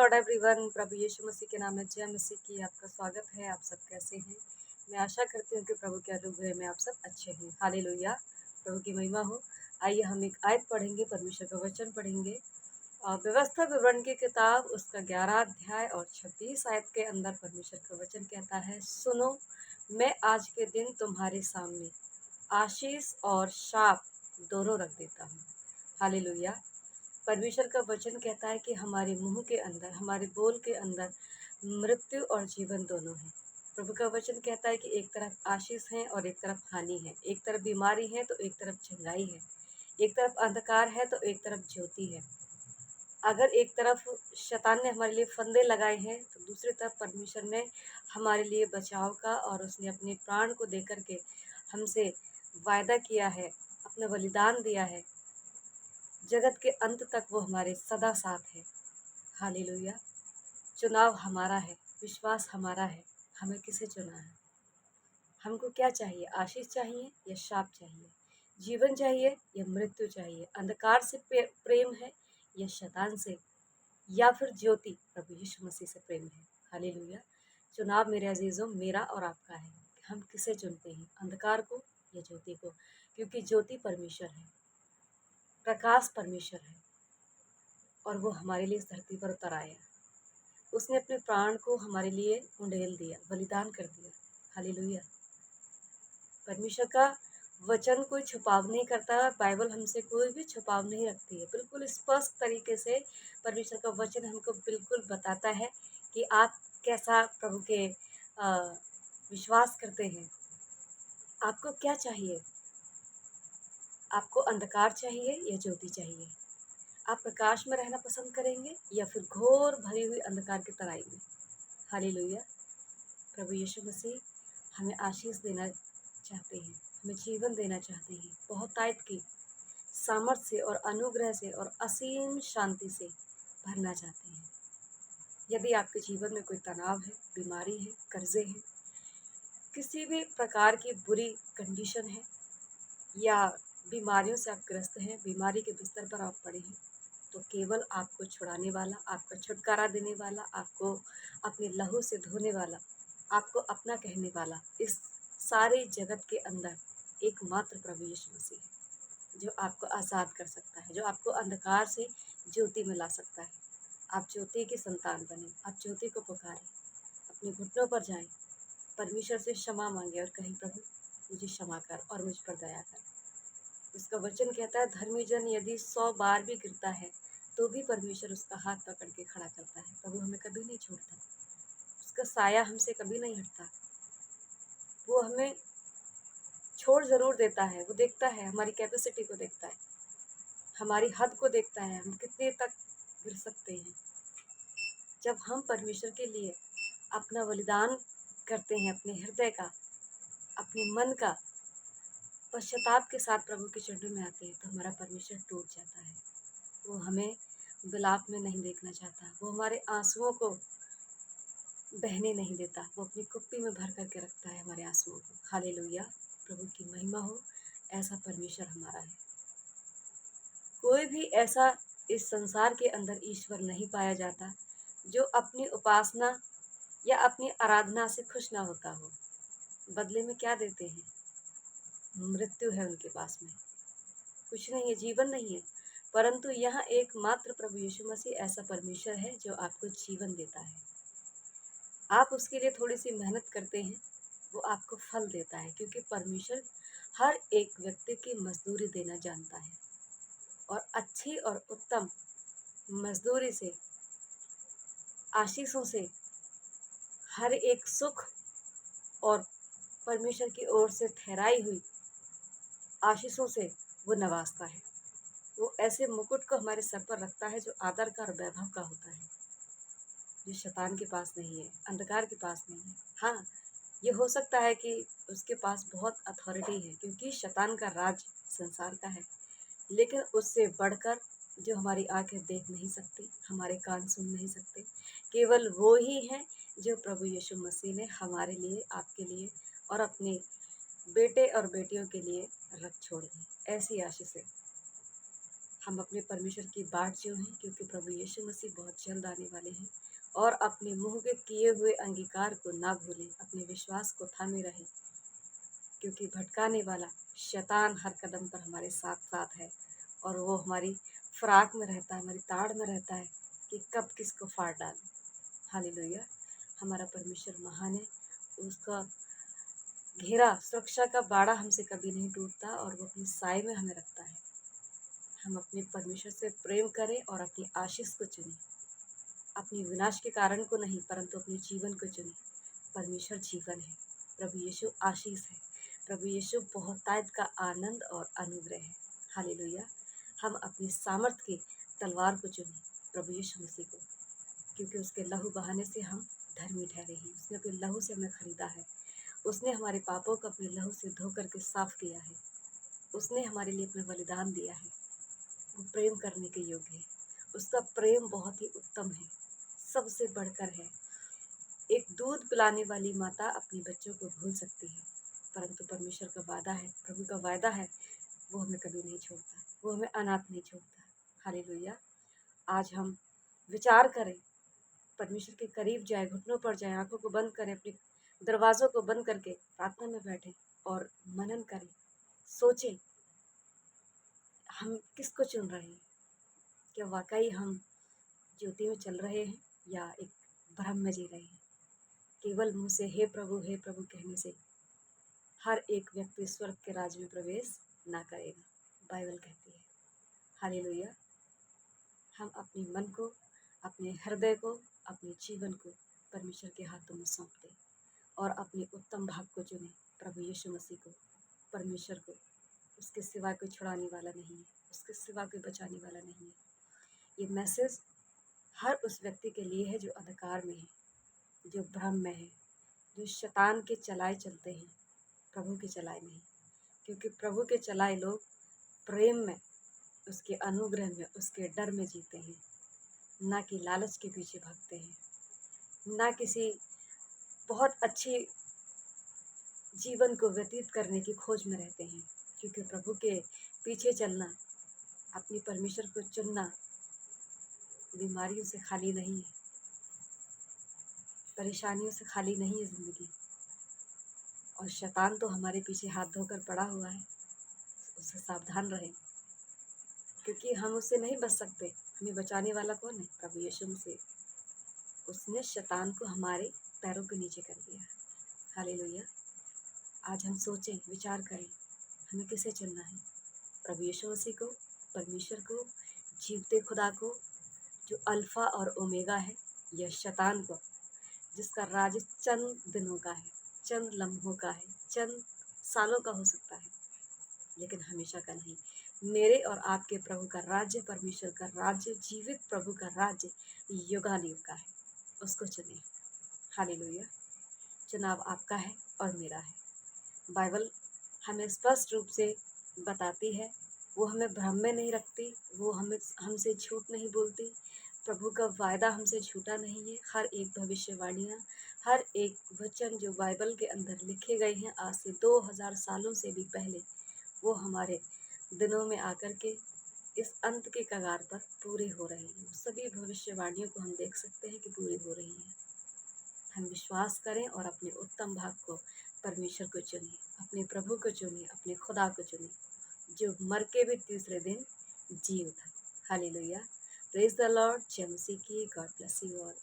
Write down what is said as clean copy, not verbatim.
Lord everyone. प्रभु यीशु मसीह के नाम में जय मसीह की आपका स्वागत है। आप सब कैसे हैं? मैं आशा करती हूँ कि प्रभु के अनुग्रह में आप सब अच्छे हैं। हालेलुया, प्रभु की महिमा हो। आइए हम एक आयत पढ़ेंगे, परमेश्वर का वचन पढ़ेंगे। व्यवस्था विवरण की किताब उसका 11 अध्याय और 26 आयत के अंदर परमेश्वर का वचन कहता है, सुनो, मैं आज के दिन तुम्हारे सामने आशीष और शाप दोनों रख देता हूँ। हालेलुया। परमेश्वर का वचन कहता है कि हमारे मुंह के अंदर, हमारे बोल के अंदर मृत्यु और जीवन दोनों है। प्रभु का वचन कहता है कि एक तरफ आशीष है और एक तरफ हानि है, एक तरफ बीमारी है तो एक तरफ चंगाई है, एक तरफ अंधकार है तो एक तरफ ज्योति है। अगर एक तरफ शैतान ने हमारे लिए फंदे लगाए हैं तो दूसरी तरफ परमेश्वर ने हमारे लिए बचाव का और उसने अपने प्राण को दे करके हमसे वायदा किया है, अपना बलिदान दिया है। जगत के अंत तक वो हमारे सदा साथ है। हालेलुया। चुनाव हमारा है, विश्वास हमारा है। हमें किसे चुना है? हमको क्या चाहिए? आशीष चाहिए या शाप चाहिए? जीवन चाहिए या मृत्यु चाहिए? अंधकार से प्रेम है या शैतान से, या फिर ज्योति प्रभु यीशु मसीह से प्रेम है? हालेलुया। चुनाव मेरे अजीजों मेरा और आपका है कि हम किसे चुनते हैं, अंधकार को या ज्योति को। क्योंकि ज्योति परमेश्वर है, प्रकाश परमेश्वर है, और वो हमारे लिए इस धरती पर उतर आया। उसने अपने प्राण को हमारे लिए उंडेल दिया, बलिदान कर दिया। हालेलुया। परमेश्वर का वचन कोई छुपाव नहीं करता। बाइबल हमसे कोई भी छुपाव नहीं रखती है। बिल्कुल स्पष्ट तरीके से परमेश्वर का वचन हमको बिल्कुल बताता है कि आप कैसा प्रभु के विश्वास करते हैं। आपको क्या चाहिए? आपको अंधकार चाहिए या ज्योति चाहिए? आप प्रकाश में रहना पसंद करेंगे या फिर घोर भरी हुई अंधकार की तराई में? हालेलुया। प्रभु यीशु मसीह हमें आशीष देना चाहते हैं, हमें जीवन देना चाहते हैं, बहुतायत की सामर्थ्य से और अनुग्रह से और असीम शांति से भरना चाहते हैं। यदि आपके जीवन में कोई तनाव है, बीमारी है, कर्जे हैं, किसी भी प्रकार की बुरी कंडीशन है, या बीमारियों से आप ग्रस्त हैं, बीमारी के बिस्तर पर आप पड़े हैं, तो केवल आपको छुड़ाने वाला, आपका छुटकारा देने वाला, आपको अपने लहू से धोने वाला, आपको अपना कहने वाला इस सारे जगत के अंदर एकमात्र प्रभु यीशु मसीह है, जो आपको आज़ाद कर सकता है, जो आपको अंधकार से ज्योति में ला सकता है। आप ज्योति की संतान बने, आप ज्योति को पुकारें, अपने घुटनों पर जाएं, परमेश्वर से क्षमा मांगे और कहें, प्रभु मुझे क्षमा कर और मुझ पर दया कर। उसका वचन कहता है, धर्मी जन यदि 100 बार भी गिरता है तो भी परमेश्वर उसका हाथ पकड़ के खड़ा करता है। प्रभु हमें कभी नहीं छोड़ता, उसका साया हमसे कभी नहीं हटता। वो हमें छोड़ ज़रूर देता है, वो देखता है, हमारी कैपेसिटी को देखता है, हमारी हद को देखता है, हम कितने तक गिर सकते हैं। जब हम परमेश्वर के लिए अपना बलिदान करते हैं, अपने हृदय का, अपने मन का पश्चाताप के साथ प्रभु के चरणों में आते हैं, तो हमारा परमेश्वर टूट जाता है। वो हमें विलाप में नहीं देखना चाहता, वो हमारे आंसुओं को बहने नहीं देता, वो अपनी कुप्पी में भर करके रखता है हमारे आंसुओं को। हालेलुया, प्रभु की महिमा हो। ऐसा परमेश्वर हमारा है। कोई भी ऐसा इस संसार के अंदर ईश्वर नहीं पाया जाता जो अपनी उपासना या अपनी आराधना से खुश ना होता हो। बदले में क्या देते हैं? मृत्यु है उनके पास में, कुछ नहीं है, जीवन नहीं है। परंतु यहाँ एकमात्र प्रभु यीशु मसीह ऐसा परमेश्वर है जो आपको जीवन देता है। आप उसके लिए थोड़ी सी मेहनत करते हैं, वो आपको फल देता है, क्योंकि परमेश्वर हर एक व्यक्ति की मजदूरी देना जानता है, और अच्छी और उत्तम मजदूरी से, आशीषों से, हर एक सुख और परमेश्वर की ओर से ठहराई हुई आशीषों से वो नवाजता है। वो ऐसे मुकुट को हमारे सर पर रखता है जो आदर का और वैभव का होता है, जो शैतान के पास नहीं है, अंधकार के पास नहीं है। हाँ, ये हो सकता है कि उसके पास बहुत अथॉरिटी है, क्योंकि शैतान का राज संसार का है, लेकिन उससे बढ़कर जो हमारी आंखें देख नहीं सकती, हमारे कान सुन नहीं सकते, केवल वो ही है जो प्रभु यीशु मसीह ने हमारे लिए, आपके लिए और अपने बेटे और बेटियों के लिए रख छोड़ दी। ऐसी आशीष है हम अपने परमेश्वर की बाट जो हैं, क्योंकि प्रभु यीशु मसीह बहुत जल्द आने वाले हैं। और अपने मुंह के किए हुए अंगीकार को ना भूलें, अपने विश्वास को थामे रहें, क्योंकि भटकाने वाला शैतान हर कदम पर हमारे साथ साथ है। और वो हमारी फराक में रहता है, हमारी ताड़ में रहता है कि कब किसको फाड़ डालें। हालेलुया। हमारा परमेश्वर महान है, उसका घेरा सुरक्षा का बाड़ा हमसे कभी नहीं टूटता और वो अपनी साए में हमें रखता है। हम अपने परमेश्वर से प्रेम करें और अपनी आशीष को चुनें, अपनी विनाश के कारण को नहीं परंतु अपने जीवन को चुनें। परमेश्वर जीवन है, प्रभु यीशु आशीष है, प्रभु यीशु बहुतायत का आनंद और अनुग्रह है। हालेलुया। हम अपनी सामर्थ की तलवार को चुनें, प्रभु यीशु मसीह को, क्योंकि उसके लहू बहाने से हम धर्मी ठहरे हैं। उसने अपने लहू से हमें खरीदा है। उसने हमारे पापों को अपने लहू से धो करके साफ किया है। उसने हमारे लिए अपना बलिदान दिया है। वो प्रेम करने के योग्य है। उसका प्रेम बहुत ही उत्तम है, सबसे बढ़कर है। एक दूध पिलाने वाली माता अपने बच्चों को भूल सकती है, परंतु परमेश्वर का वादा है, प्रभु का वादा है, वो हमें कभी नहीं छोड़ता, वो हमें अनाथ नहीं छोड़ता। हालेलुया। आज हम विचार करें, परमेश्वर के करीब जाए, घुटनों पर जाए, आंखों को बंद करें, अपने दरवाजों को बंद करके प्रार्थना में बैठें और मनन करें, सोचें हम किसको चुन रहे हैं। क्या वाकई हम ज्योति में चल रहे हैं या एक भ्रम में जी रहे हैं। केवल मुंह से हे प्रभु कहने से हर एक व्यक्ति स्वर्ग के राज में प्रवेश ना करेगा, बाइबल कहती है। हालेलुया। हम अपने मन को, अपने हृदय को, अपने जीवन को परमेश्वर के हाथों में सौंप दें और अपने उत्तम भाग को चुनें, प्रभु यीशु मसीह को, परमेश्वर को। उसके सिवा कोई छुड़ाने वाला नहीं है, उसके सिवा कोई बचाने वाला नहीं है। ये मैसेज हर उस व्यक्ति के लिए है जो अंधकार में है, जो भ्रम में है, जो शैतान के चलाए चलते हैं, प्रभु के चलाए नहीं। क्योंकि प्रभु के चलाए लोग प्रेम में, उसके अनुग्रह में, उसके डर में जीते हैं, ना कि लालच के पीछे भागते हैं, ना किसी बहुत अच्छी जीवन को व्यतीत करने की खोज में रहते हैं। क्योंकि प्रभु के पीछे चलना, अपने परमेश्वर को चुनना बीमारियों से खाली नहीं है, परेशानियों से खाली नहीं है जिंदगी। और शैतान तो हमारे पीछे हाथ धोकर पड़ा हुआ है, उससे सावधान रहें, क्योंकि हम उससे नहीं बच सकते। हमें बचाने वाला कौन है? प्रभु यीशु मसीह। उसने शैतान को हमारे पैरों के नीचे कर दिया। हालेलुया। आज हम सोचें, विचार करें, हमें किसे चुनना है? प्रभु यीशु मसीह को, परमेश्वर को, जीवते खुदा को, जो अल्फा और ओमेगा है, या शैतान को, जिसका राज चंद दिनों का है, चंद लम्हों का है, चंद सालों का हो सकता है, लेकिन हमेशा का नहीं। मेरे और आपके प्रभु का राज्य, परमेश्वर का राज्य, जीवित प्रभु का राज्य युगानुयुग का है। उसको चुनिए। हालेलुया। चुनाव आपका है और मेरा है। बाइबल हमें स्पष्ट रूप से बताती है, वो हमें भ्रम में नहीं रखती, वो हमसे झूठ नहीं बोलती। प्रभु का वायदा हमसे झूठा नहीं है। हर एक भविष्यवाणियाँ, हर एक वचन जो बाइबल के अंदर लिखे गए हैं आज से 2000 सालों से भी पहले, वो हमारे दिनों में आकर के इस अंत के कगार पर पूरे हो रहे हैं। सभी भविष्यवाणियों को हम देख सकते हैं कि पूरी हो रही हैं। हम विश्वास करें और अपने उत्तम भाग को, परमेश्वर को चुनिए, अपने प्रभु को चुनिए, अपने खुदा को चुनिए, जो मर के भी तीसरे दिन जी उठा। हालेलुया। Praise the Lord. जय मसीह की। God bless you all.